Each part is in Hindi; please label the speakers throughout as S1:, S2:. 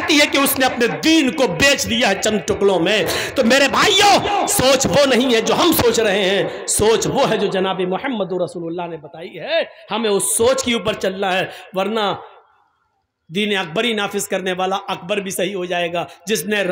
S1: कहती है कि उसने अपने दीन को बेच दिया है चंद टुकड़ों में। तो मेरे भाइयों, सोच वो नहीं है जो हम सोच रहे हैं, सोच वो है जो जनाब मोहम्मद रसूलुल्लाह ने बताई है। हमें उस सोच के ऊपर चलना है, वरना दीन अकबरी नाफिज करने वाला अकबर भी सही हो जाएगा, जिसने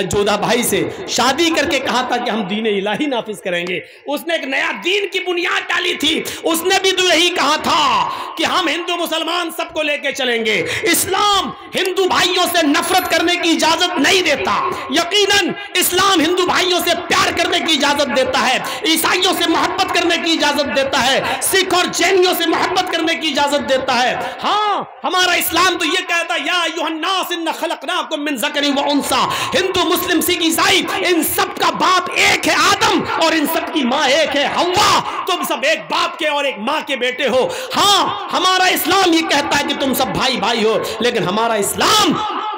S1: जोधा भाई से शादी करके कहा था कि हम दीन इलाही नाफिज करेंगे। उसने एक नया दीन की बुनियाद डाली थी। उसने भी तो यही कहा था कि हम हिंदू मुसलमान सबको लेके चलेंगे। इस्लाम हिंदू भाइयों से नफरत करने की इजाजत नहीं देता। यकीनन इस्लाम हिंदू भाइयों से प्यार करने की इजाजत देता है, ईसाइयों से मोहब्बत करने की इजाजत देता है, सिख और जैनियों से मोहब्बत करने की इजाजत देता है। हाँ, हमारा इस्लाम तो ये कहता है, या अय्युहन्नास इन्ना खलकनाकुम मिन ज़करिन व उन्सा। हिंदू मुस्लिम सिख ईसाई इन सब का बाप एक है आदम, और इन सब की मां एक है हव्वा। तुम सब एक बाप के और एक मां के बेटे हो। हाँ, हमारा इस्लाम ये कहता है कि तुम सब भाई भाई हो, लेकिन हमारा इस्लाम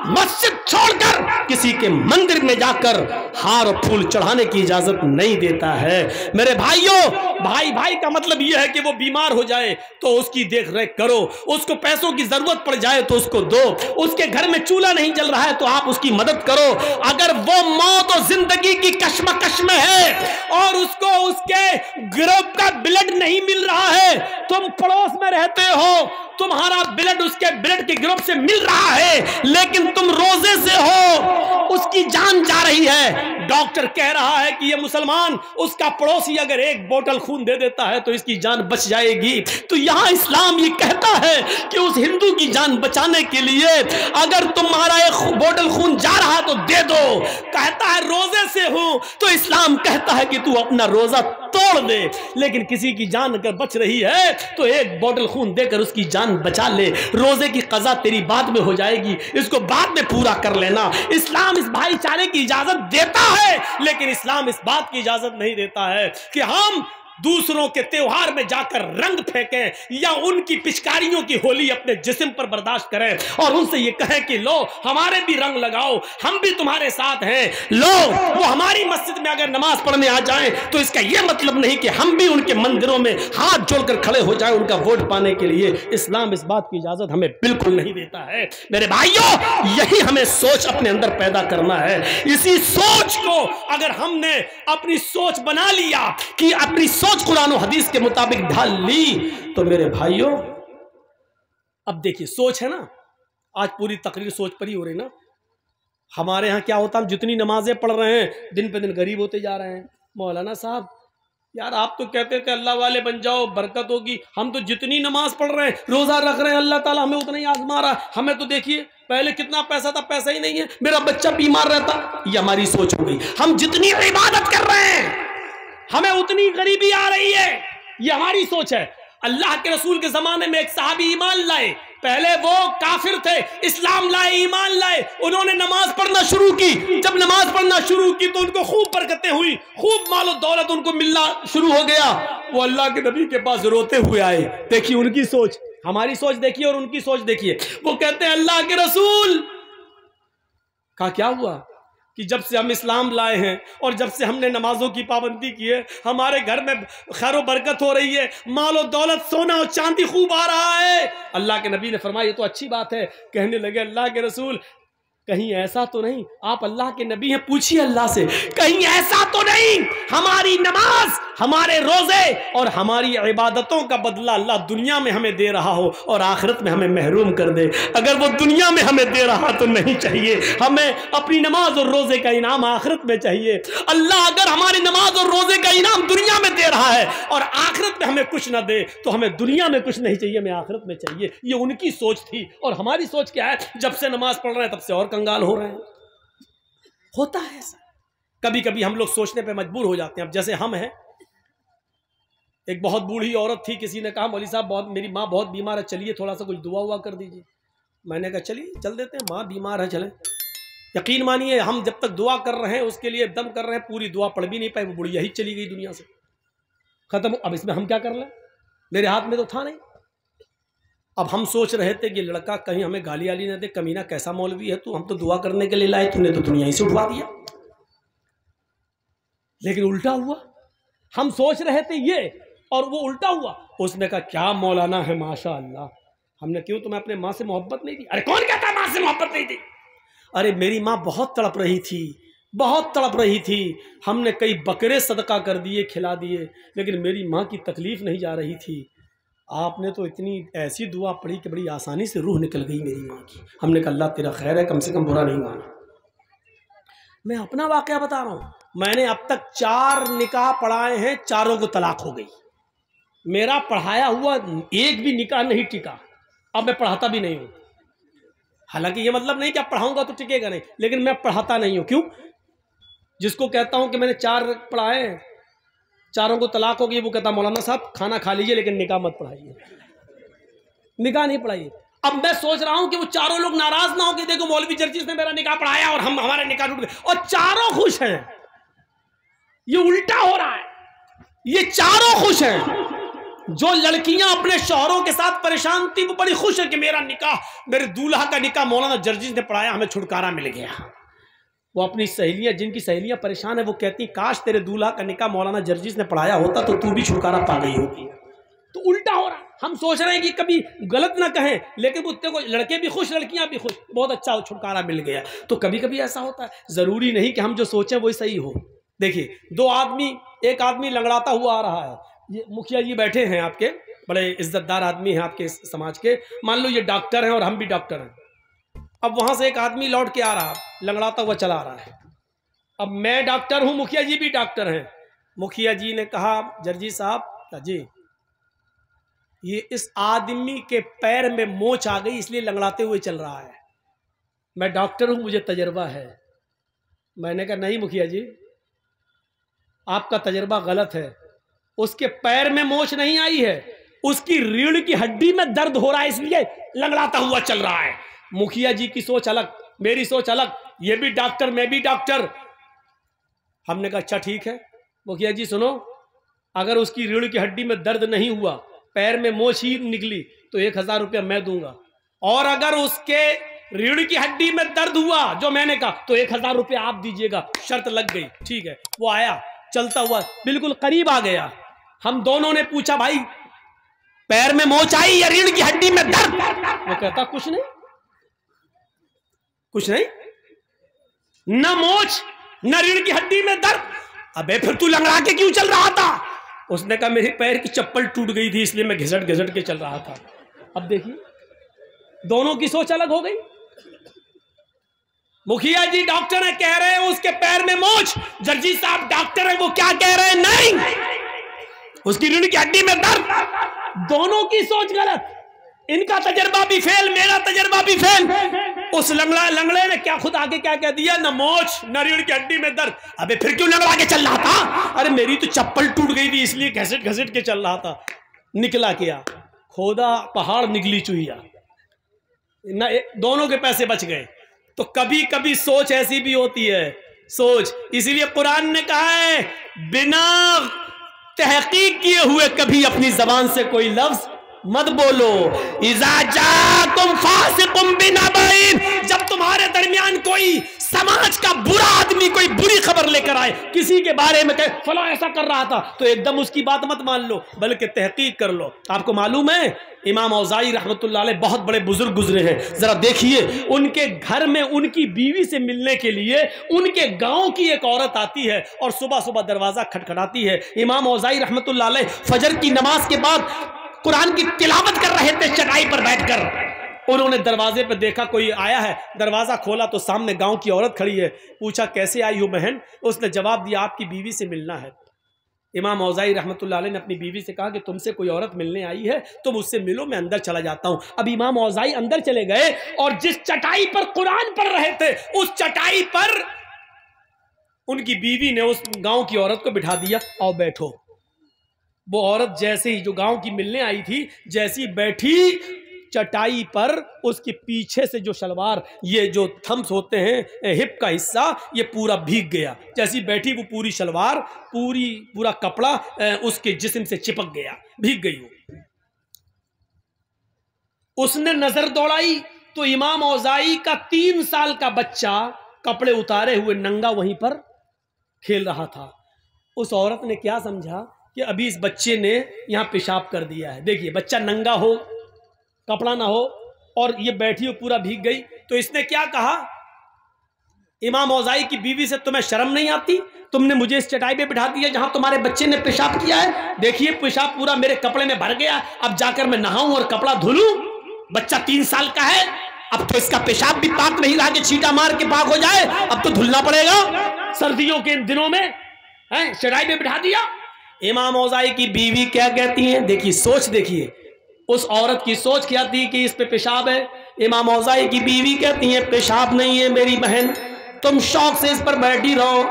S1: मस्जिद छोड़कर किसी के मंदिर में जाकर हार और फूल चढ़ाने की इजाजत नहीं देता है। मेरे भाइयों, भाई भाई का मतलब यह है कि वो बीमार हो जाए तो उसकी देख रेख करो, उसको पैसों की जरूरत पड़ जाए तो उसको दो, उसके घर में चूल्हा नहीं जल रहा है तो आप उसकी मदद करो। अगर वो मौत और जिंदगी की कश्मकश में है और उसको उसके ग्रुप का ब्लड नहीं मिल रहा है, तुम पड़ोस में रहते हो, तुम्हारा ब्लड उसके ब्लड के ग्रुप से मिल रहा है, लेकिन तुम रोजे से हो, उसकी जान जा रही है। डॉक्टर कह रहा है कि ये मुसलमान, उसका पड़ोसी अगर एक बोतल खून दे देता है तो इसकी जान बच जाएगी। तो यहां इस्लाम ये कहता है कि उस हिंदू की जान बचाने के लिए अगर तुम्हारा एक बोतल खून जा रहा है तो दे दो। कहता है रोजे से हूं, तो इस्लाम कहता है कि तू अपना रोजा तोड़ दे, लेकिन किसी की जान अगर बच रही है तो एक बोतल खून देकर उसकी जान बचा ले। रोजे की कज़ा तेरी बाद में हो जाएगी, इसको बाद में पूरा कर लेना। इस्लाम इस भाईचारे की इजाजत देता है, लेकिन इस्लाम इस बात की इजाजत नहीं देता है कि हम दूसरों के त्योहार में जाकर रंग फेंकें या उनकी पिचकारियों की होली अपने जिस्म पर बर्दाश्त करें और उनसे ये कहें कि लो हमारे भी रंग लगाओ, हम भी तुम्हारे साथ हैं। लो वो हमारी मस्जिद में अगर नमाज पढ़ने आ जाएं तो इसका यह मतलब नहीं कि हम भी उनके मंदिरों में हाथ जोड़कर खड़े हो जाएं उनका वोट पाने के लिए। इस्लाम इस बात की इजाजत हमें बिल्कुल नहीं देता है। मेरे भाइयों, यही हमें सोच अपने अंदर पैदा करना है। इसी सोच को अगर हमने अपनी सोच बना लिया कि अपनी सोच कुरान और हदीस के मुताबिक ढाल ली, तो मेरे भाइयों अब देखिए सोच है ना, आज पूरी तकरीर सोच पर ही हो रही ना। हमारे यहां क्या होता है, हम जितनी नमाजें पढ़ रहे हैं दिन पे दिन गरीब होते जा रहे हैं। मौलाना साहब यार आप तो कहते थे अल्लाह वाले बन जाओ बरकत होगी, हम तो जितनी नमाज पढ़ रहे हैं, रोजा रख रहे हैं, अल्लाह ताला हमें उतना ही आजमा रहा है। हमें तो देखिए पहले कितना पैसा था, पैसा ही नहीं है, मेरा बच्चा बीमार रहता। ये हमारी सोच हो गई। हम जितनी इबादत कर रहे हैं हमें उतनी गरीबी आ रही है, ये हमारी सोच है। अल्लाह के रसूल के जमाने में एक सहाबी ईमान लाए, पहले वो काफिर थे, इस्लाम लाए, ईमान लाए, उन्होंने नमाज पढ़ना शुरू की। जब नमाज पढ़ना शुरू की तो उनको खूब बरकतें हुई, खूब मालो दौलत उनको मिलना शुरू हो गया। वो अल्लाह के नबी के पास रोते हुए आए। देखिए उनकी सोच, हमारी सोच देखिए और उनकी सोच देखिए। वो कहते हैं अल्लाह के रसूल का क्या हुआ कि जब से हम इस्लाम लाए हैं और जब से हमने नमाजों की पाबंदी की है, हमारे घर में खैर बरकत हो रही है, मालो दौलत सोना और चांदी खूब आ रहा है। अल्लाह के नबी ने फरमाया ये तो अच्छी बात है। कहने लगे अल्लाह के रसूल कहीं ऐसा तो नहीं, आप अल्लाह के नबी हैं, पूछिए अल्लाह से, कहीं ऐसा तो नहीं हमारी नमाज, हमारे रोजे और हमारी इबादतों का बदला अल्लाह दुनिया में हमें दे रहा हो और आखिरत में हमें महरूम कर दे। अगर वो दुनिया में हमें दे रहा तो नहीं चाहिए, हमें अपनी नमाज और रोजे का इनाम आखिरत में चाहिए। अल्लाह अगर हमारी नमाज और रोजे का इनाम दुनिया में दे रहा है और आखिरत में हमें कुछ ना दे तो हमें दुनिया में कुछ नहीं चाहिए, हमें आखिरत में चाहिए। ये उनकी सोच थी। और हमारी सोच क्या है, जब से नमाज पढ़ रहे हैं तब से और कंगाल हो रहे हैं। होता है ऐसा, कभी कभी हम लोग सोचने पे मजबूर हो जाते हैं। अब जैसे हम हैं, एक बहुत बूढ़ी औरत थी, किसी ने कहा मौलवी साहब मेरी माँ बहुत बीमार है, चलिए थोड़ा सा कुछ दुआ हुआ कर दीजिए। मैंने कहा चलिए चल देते हैं, माँ बीमार है चलें। यकीन मानिए हम जब तक दुआ कर रहे हैं उसके लिए दम कर रहे हैं, पूरी दुआ पढ़ भी नहीं पाए, वो बुढ़िया ही चली गई दुनिया से, खत्म। अब इसमें हम क्या कर लें, मेरे हाथ में तो था नहीं। अब हम सोच रहे थे कि लड़का कहीं हमें गाली वाली ना दे, कमीना कैसा मौलवी है तू, हम तो दुआ करने के लिए लाए, तूने तो दुनिया ही से उठवा दिया। लेकिन उल्टा हुआ, हम सोच रहे थे ये और वो उल्टा हुआ। उसने कहा क्या मौलाना है माशाअल्लाह। हमने क्यों, तुम्हें अपने माँ से मोहब्बत नहीं दी? अरे कौन कहता है माँ से मोहब्बत नहीं दी? अरे मेरी माँ बहुत तड़प रही थी, बहुत तड़प रही थी, हमने कई बकरे सदका कर दिए, खिला दिए, लेकिन मेरी माँ की तकलीफ़ नहीं जा रही थी। आपने तो इतनी ऐसी दुआ पढ़ी कि बड़ी आसानी से रूह निकल गई मेरी माँ की। हमने कहा अल्लाह तेरा खैर है, कम से कम बुरा नहीं माना। मैं अपना वाक़या बता रहा हूँ, मैंने अब तक 4 निकाह पढ़ाए हैं, चारों को तलाक हो गई। मेरा पढ़ाया हुआ एक भी निकाह नहीं टिका, अब मैं पढ़ाता भी नहीं हूँ। हालांकि ये मतलब नहीं कि अब पढ़ाऊंगा तो टिकेगा नहीं, लेकिन मैं पढ़ाता नहीं हूँ। क्यों? जिसको कहता हूँ कि मैंने 4 पढ़ाए, चारों को तलाक हो गई, वो कहता मौलाना साहब खाना खा लीजिए लेकिन निकाह मत पढ़ाइए, निकाह नहीं पढ़ाइए। अब मैं सोच रहा हूं कि वो चारों लोग नाराज ना हो कि देखो मौलवी जर्जिस ने मेरा निकाह पढ़ाया और हमारे निकाह टूट गए, और चारों खुश हैं। ये उल्टा हो रहा है, ये चारों खुश हैं। जो लड़कियां अपने शौहरों के साथ परेशान थी वो बड़ी खुश है कि मेरा निकाह, मेरे दूल्हा का निकाह मौलाना जर्जिस ने पढ़ाया, हमें छुटकारा मिल गया। वो अपनी सहेलियां, जिनकी सहेलियां परेशान है, वो कहती काश तेरे दूल्हा का निकाह मौलाना जर्जिस ने पढ़ाया होता तो तू भी छुटकारा पा गई होती। तो उल्टा हो रहा है। हम सोच रहे हैं कि कभी गलत ना कहें, लेकिन उत्ते को लड़के भी खुश, लड़कियां भी खुश, बहुत अच्छा छुटकारा मिल गया। तो कभी कभी ऐसा होता है, ज़रूरी नहीं कि हम जो सोचें वही सही हो। देखिए 2 आदमी, एक आदमी लंगड़ाता हुआ आ रहा है, ये मुखिया जी बैठे हैं आपके, बड़े इज्जतदार आदमी हैं आपके समाज के, मान लो ये डॉक्टर हैं और हम भी डॉक्टर हैं। अब वहाँ से एक आदमी लौट के आ रहा, लंगड़ाता हुआ चला आ रहा है। अब मैं डॉक्टर हूँ, मुखिया जी भी डॉक्टर हैं। मुखिया जी ने कहा जर्जी साहब जी, ये इस आदमी के पैर में मोच आ गई इसलिए लंगड़ाते हुए चल रहा है। मैं डॉक्टर हूं, मुझे तजर्बा है। मैंने कहा नहीं मुखिया जी, आपका तजर्बा गलत है। उसके पैर में मोच नहीं आई है, उसकी रीढ़ की हड्डी में दर्द हो रहा है इसलिए लंगड़ाता हुआ चल रहा है। मुखिया जी की सोच अलग, मेरी सोच अलग, ये भी डॉक्टर मैं भी डॉक्टर। हमने कहा अच्छा ठीक है मुखिया जी सुनो, अगर उसकी रीढ़ की हड्डी में दर्द नहीं हुआ, पैर में मोच ही निकली तो 1000 रुपया मैं दूंगा, और अगर उसके रीढ़ की हड्डी में दर्द हुआ जो मैंने कहा तो 1000 रुपया आप दीजिएगा। शर्त लग गई। ठीक है। वो आया चलता हुआ, बिल्कुल करीब आ गया। हम दोनों ने पूछा भाई पैर में मोच आई या रीढ़ की हड्डी में दर्द? वो कहता कुछ नहीं, कुछ नहीं, न मोच न रीढ़ की हड्डी में दर्द। अबे फिर तू लंगड़ा के क्यों चल रहा था? उसने कहा मेरे पैर की चप्पल टूट गई थी इसलिए मैं घिसट घिसट के चल रहा था। अब देखिए दोनों की सोच अलग हो गई। मुखिया जी डॉक्टर है, कह रहे हैं उसके पैर में मोच, जर्जी साहब डॉक्टर है, वो क्या कह रहे हैं? नहीं, उसकी रीढ़ की हड्डी में दर्द। दोनों की सोच गलत, इनका तजर्बा भी फेल, मेरा तजर्बा भी फेल। उस लंगड़े ने क्या खुद आगे क्या कह दिया, न मोच न रीढ़ की हड्डी में दर्द। अबे फिर क्यों लंगड़ा के चल रहा था? अरे मेरी तो चप्पल टूट गई थी इसलिए घसीट घसीट के चल रहा था। निकला क्या? खोदा पहाड़ निकली चुहिया न, दोनों के पैसे बच गए। तो कभी कभी सोच ऐसी भी होती है, सोच। इसीलिए कुरान ने कहा है बिना तहकीक किए हुए कभी अपनी जबान से कोई लफ्ज मत बोलो। इज़ा जाकुम फासिकुम बिनबइन, जब तुम्हारे दरमियान कोई समाज का बुरा आदमी कोई बुरी खबर लेकर आए, किसी के बारे में कहे फला ऐसा कर रहा था, तो एकदम उसकी बात मत मान लो, बल्कि तहकीक कर लो। आपको मालूम है इमाम औज़ाई रहमतुल्लाह अलैह बहुत बड़े बुजुर्ग गुजरे हैं। जरा देखिए उनके घर में उनकी बीवी से मिलने के लिए उनके गांव की एक औरत आती है और सुबह सुबह दरवाजा खटखटाती है। इमाम औज़ाई रहमतुल्लाह अलैह फजर की नमाज के बाद कुरान की तिलावत कर रहे थे चटाई पर बैठकर। उन्होंने दरवाजे पर देखा कोई आया है, दरवाजा खोला तो सामने गांव की औरत खड़ी है। पूछा कैसे आई हो बहन? उसने जवाब दिया आपकी बीवी से मिलना है। इमाम औज़ाई रहमतुल्लाह अलैह ने अपनी बीवी से कहा कि तुमसे कोई औरत मिलने आई है, तुम उससे मिलो, मैं अंदर चला जाता हूं। अब इमाम औज़ाई अंदर चले गए और जिस चटाई पर कुरान पढ़ रहे थे उस चटाई पर उनकी बीवी ने उस गांव की औरत को बिठा दिया, आओ बैठो। वो औरत जैसे ही, जो गांव की मिलने आई थी, जैसी बैठी चटाई पर, उसके पीछे से जो शलवार, ये जो थम्स होते हैं हिप का हिस्सा, ये पूरा भीग गया। जैसी बैठी वो पूरी शलवार, पूरा कपड़ा उसके जिस्म से चिपक गया, भीग गई वो। उसने नजर दौड़ाई तो इमाम औज़ाई का 3 साल का बच्चा कपड़े उतारे हुए नंगा वहीं पर खेल रहा था। उस औरत ने क्या समझा कि अभी इस बच्चे ने यहां पेशाब कर दिया है। देखिए बच्चा नंगा हो, कपड़ा ना हो, और ये बैठी हो पूरा भीग गई, तो इसने क्या कहा, इमाम औज़ाई की बीवी से तुम्हें शर्म नहीं आती? तुमने मुझे इस चटाई पे बिठा दिया जहां तुम्हारे बच्चे ने पेशाब किया है। देखिए पेशाब पूरा मेरे कपड़े में भर गया, अब जाकर मैं नहाऊं और कपड़ा धुलूं? बच्चा 3 साल का है, अब तो इसका पेशाब भी पाक नहीं रहा कि छींटा मार के पाक हो जाए, अब तो धुलना पड़ेगा। सर्दियों के दिनों में चटाई पे बिठा दिया। इमाम औज़ाई की बीवी क्या कहती है? देखिए सोच, देखिए उस औरत की सोच क्या थी कि इस पे पेशाब है। इमाम औज़ाई की बीवी कहती है पेशाब नहीं है मेरी बहन, तुम शौक से इस पर बैठी रहो,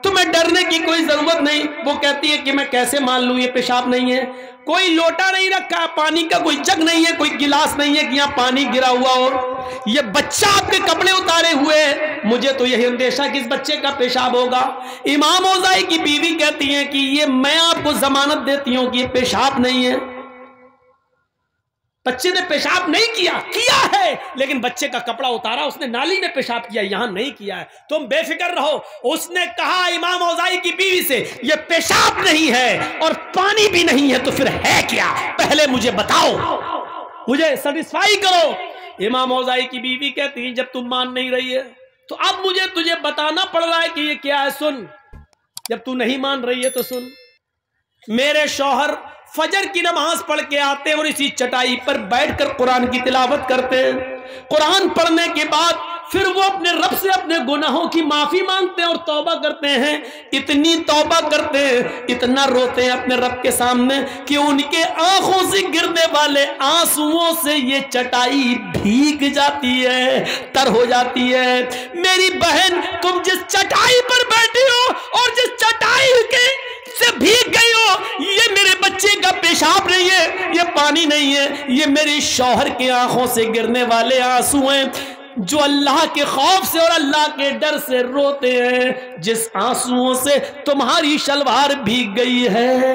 S1: तुम्हें डरने की कोई जरूरत नहीं। वो कहती है कि मैं कैसे मान लूं ये पेशाब नहीं है? कोई लोटा नहीं रखा, पानी का कोई जग नहीं है, कोई गिलास नहीं है कि यहाँ पानी गिरा हुआ हो। ये बच्चा आपके कपड़े उतारे हुए है, मुझे तो यही अंदेशा कि इस बच्चे का पेशाब होगा। इमाम औज़ाई की बीवी कहती है कि ये मैं आपको जमानत देती हूं कि ये पेशाब नहीं है, बच्चे ने पेशाब नहीं किया है, लेकिन बच्चे का कपड़ा उतारा, उसने नाली में पेशाब किया, यहां नहीं किया है, तुम बेफिक्र रहो। उसने कहा इमाम औज़ाई की बीवी से ये पेशाब नहीं है और पानी भी नहीं है, तो फिर है क्या? पहले मुझे बताओ, मुझे सेटिस्फाई करो। इमाम औज़ाई की बीवी कहती है जब तुम मान नहीं रही है तो अब मुझे तुझे बताना पड़ रहा है कि ये क्या है। सुन, जब तू नहीं मान रही है तो सुन। मेरे शौहर फजर की नमाज पढ़ के आते हैं और इसी चटाई पर बैठकर कुरान की तिलावत करते हैं। कुरान पढ़ने के बाद फिर वो अपने रब से अपने गुनाहों की माफी मांगते हैं और तौबा करते हैं। इतनी तौबा करते हैं, इतना रोते हैं अपने रब के सामने कि उनके आंखों से गिरने वाले आंसुओं से ये चटाई भीग जाती है, तर हो जाती है। मेरी बहन, तुम जिस चटाई पर बैठी हो और जिस चटाई के से भीग गई हो, ये मेरे बच्चे का पेशाब नहीं है, ये पानी नहीं है, ये मेरे शौहर के आंखों से गिरने वाले आंसू हैं, जो अल्लाह के खौफ से और अल्लाह के डर से रोते हैं, जिस आंसुओं से तुम्हारी शलवार भीग गई है।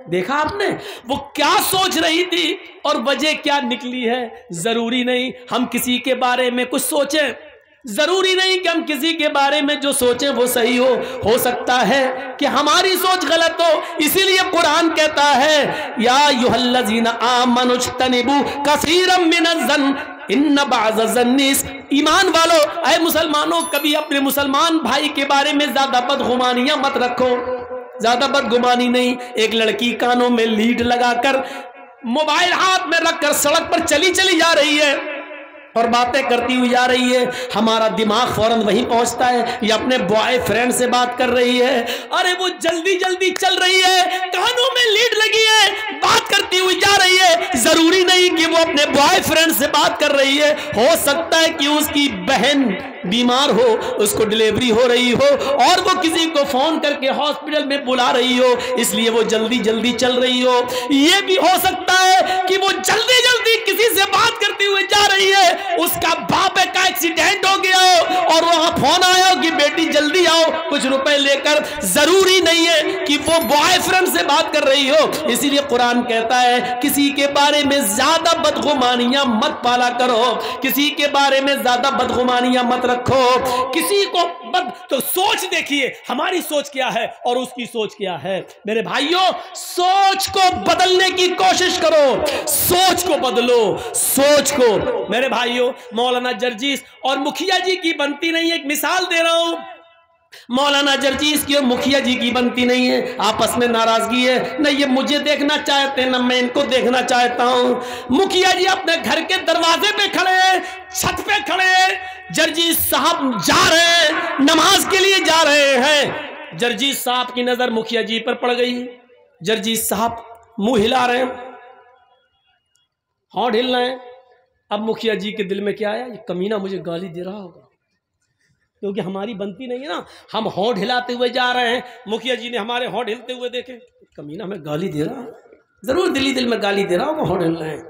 S1: देखा आपने वो क्या सोच रही थी और वजह क्या निकली है। जरूरी नहीं हम किसी के बारे में कुछ सोचें, जरूरी नहीं कि हम किसी के बारे में जो सोचें वो सही हो सकता है कि हमारी सोच गलत हो। इसीलिए कुरान कहता है या अय्युहल्लज़ीना आमनुज्तनिबू कसीरम मिनज़्ज़न इन्न बाज़-ज़न्निस। ईमान वालों, ऐ मुसलमानों, कभी अपने मुसलमान भाई के बारे में ज्यादा बदगुमानियां मत रखो, ज्यादा बदगुमानी नहीं। एक लड़की कानों में लीड लगाकर मोबाइल हाथ में रखकर सड़क पर चली जा रही है और बातें करती हुई जा रही है, हमारा दिमाग फौरन वहीं पहुंचता है, ये अपने बॉयफ्रेंड से बात कर रही है। अरे वो जल्दी चल रही है, कानों में लीड लगी है, बात करती हुई जा रही है। जरूरी नहीं कि वो अपने बॉयफ्रेंड से बात कर रही है, हो सकता है कि उसकी बहन बीमार हो, उसको डिलीवरी हो रही हो और वो किसी को फोन करके हॉस्पिटल में बुला रही हो, इसलिए वो जल्दी चल रही हो। ये भी हो सकता है कि वो जल्दी किसी से बात करती हुई जा रही है, उसका बाप का एक्सीडेंट हो गया हो और वहां फोन आया हो कि बेटी जल्दी आओ कुछ रुपए लेकर। जरूरी नहीं है कि वो बॉयफ्रेंड से बात कर रही हो। इसीलिए कुरान कहता है किसी के बारे में ज्यादा बदगुमानियां मत पाला करो, किसी के बारे में ज्यादा बदगुमानियां मत रखो, किसी को तो सोच देखिए हमारी सोच क्या है और उसकी सोच क्या है। मेरे भाइयों, सोच को बदलने की कोशिश करो, सोच को बदलो, सोच को। मेरे भाइयों, मौलाना जर्जीस और मुखिया जी की बनती नहीं है। एक मिसाल दे रहा हूं, मौलाना जर्जीस की और मुखिया जी की बनती नहीं है, आपस में नाराजगी है। न ये मुझे देखना चाहते न मैं इनको देखना चाहता हूं। मुखिया जी अपने घर के दरवाजे पे खड़े हैं, छत पे खड़े हैं, जर्जीस साहब जा रहे हैं, नमाज के लिए जा रहे हैं। जर्जीस साहब की नजर मुखिया जी पर पड़ गई। जर्जीस साहब मुंह हिला रहे हैं, होंठ हिल रहे हैं। अब मुखिया जी के दिल में क्या आया, ये कमीना मुझे गाली दे रहा होगा, क्योंकि हमारी बनती नहीं है ना, हम होंठ हिलाते हुए जा रहे हैं, मुखिया जी ने हमारे होंठ हिलते हुए देखे, कमीना में गाली दे रहा, जरूर दिल में गाली दे रहा होगा, होंठ हिल रहे हैं।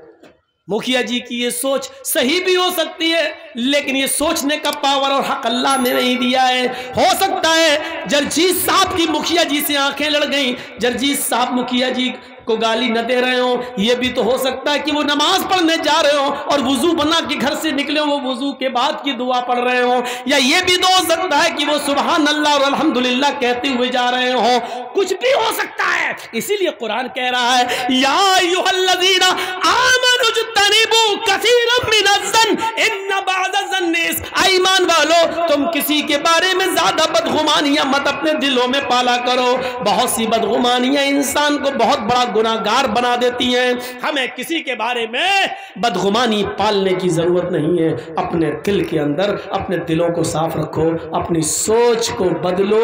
S1: मुखिया जी की ये सोच सही भी हो सकती है, लेकिन ये सोचने का पावर और हक अल्लाह ने नहीं दिया है। हो सकता है जर्जीस साहब की मुखिया जी से आंखें लड़ गई, जर्जीस साहब मुखिया जी को गाली न दे रहे हो। ये भी तो हो सकता है कि वो नमाज पढ़ने जा रहे हो और वुजू बना के घर से निकले हो, वो वुजू के बाद की दुआ पढ़ रहे हो। या ये भी तो हो सकता है कि वो सुबहान अल्लाह और अल्हम्दुलिल्लाह कहते हुए जा रहे हो, कुछ भी हो सकता है। इसीलिए कुरान कह रहा है या अय्युहल्लज़ीना आमनुज्तनिबू कसीरम मिनज़्ज़न इन्न बाज़-ज़न्निस। ईमान वालो, तुम किसी किसी के बारे में ज्यादा बदगुमानियां मत अपने दिलों में पाला करो। बहुत सी बदगुमानियां इंसान को बहुत बड़ा गुनाहगार बना देती हैं। हमें किसी के बारे में बदगुमानी पालने की जरूरत नहीं है। अपने दिल के अंदर अपने दिलों को साफ रखो, अपनी सोच को बदलो।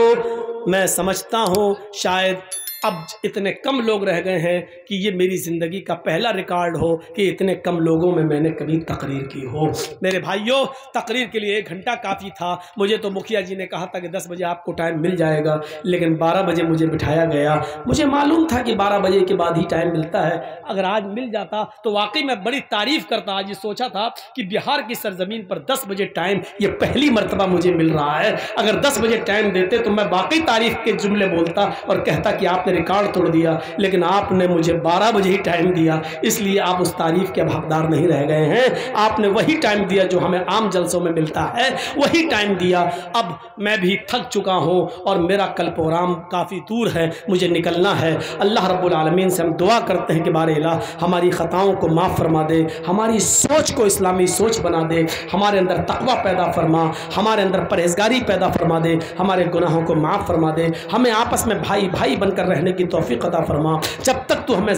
S1: मैं समझता हूं शायद अब इतने कम लोग रह गए हैं कि ये मेरी ज़िंदगी का पहला रिकॉर्ड हो कि इतने कम लोगों में मैंने कभी तकरीर की हो। मेरे भाइयों, तकरीर के लिए 1 घंटा काफ़ी था। मुझे तो मुखिया जी ने कहा था कि 10 बजे आपको टाइम मिल जाएगा, लेकिन 12 बजे मुझे बिठाया गया। मुझे मालूम था कि 12 बजे के बाद ही टाइम मिलता है। अगर आज मिल जाता तो वाकई मैं बड़ी तारीफ़ करता। आज ये सोचा था कि बिहार की सरजमीन पर 10 बजे टाइम, ये पहली मरतबा मुझे मिल रहा है। अगर 10 बजे टाइम देते तो मैं वाकई तारीफ़ के जुमले बोलता और कहता कि आपने रिकॉर्ड तोड़ दिया, लेकिन आपने मुझे 12 बजे ही टाइम दिया, इसलिए आप उस तारीफ के हकदार नहीं रह गए हैं। आपने वही टाइम दिया जो हमें आम जलसों में मिलता है, वही टाइम दिया। अब मैं भी थक चुका हूं और मेरा कल प्रोग्राम काफ़ी दूर है, मुझे निकलना है। अल्लाह रब्बुल आलमीन से हम दुआ करते हैं कि बारे इलाह हमारी ख़ताओं को माफ़ फरमा दे, हमारी सोच को इस्लामी सोच बना दे, हमारे अंदर तकवा पैदा फरमा, हमारे अंदर परहेजगारी पैदा फरमा दे, हमारे गुनाहों को माफ़ फरमा दे, हमें आपस में भाई भाई बनकर रहने की तौफीक अता फरमा। जब तक तू हमें